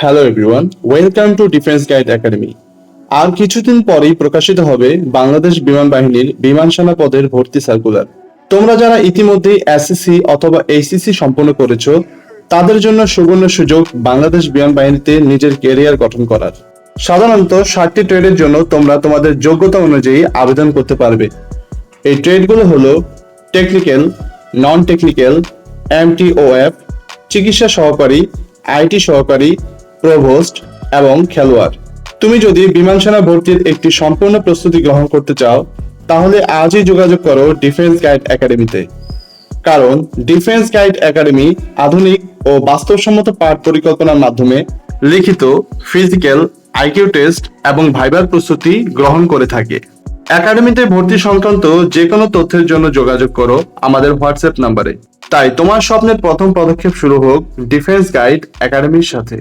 Hello everyone, welcome to defence guide academy. আর কিছুদিন পরেই প্রকাশিত হবে বাংলাদেশ বিমান বাহিনীর বিমান সেনা পদের ভর্তি সার্কুলার। তোমরা যারা ইতিমধ্যেই এসএসসি অথবা এইচএসসি সম্পন্ন করেছো, তাদের জন্য সুবর্ণ সুযোগ বাংলাদেশ বিমান বাহিনীতে নিজের ক্যারিয়ার গঠন করার। সাধারণত 60টি ট্রেডের জন্য তোমরা তোমাদের যোগ্যতা অনুযায়ী আবেদন করতে পারবে। এই ট্রেডগুলো হলো টেকনিক্যাল, নন টেকনিক্যাল, এমটিওএফ, চিকিৎসা সহকারী, আইটি সহকারী, প্রভোস্ট এবং খেলোয়াড়। তুমি যদি বিমান সেনা ভর্তির একটি সম্পূর্ণ প্রস্তুতি গ্রহণ করতে চাও, তাহলে আজই যোগাযোগ করো ডিফেন্স গাইড একাডেমিতে। কারণ ডিফেন্স গাইড একাডেমি আধুনিক ও বাস্তবসম্মত পাঠ পরিকল্পনার মাধ্যমে লিখিত, ফিজিক্যাল, আইকিউ টেস্ট এবং ভাইবার প্রস্তুতি গ্রহণ করে থাকে। একাডেমিতে ভর্তি সংক্রান্ত যে কোনো তথ্যের জন্য যোগাযোগ করো আমাদের হোয়াটসঅ্যাপ নাম্বারে। তাই তোমার স্বপ্নের প্রথম পদক্ষেপ শুরু হোক ডিফেন্স গাইড একাডেমির সাথে।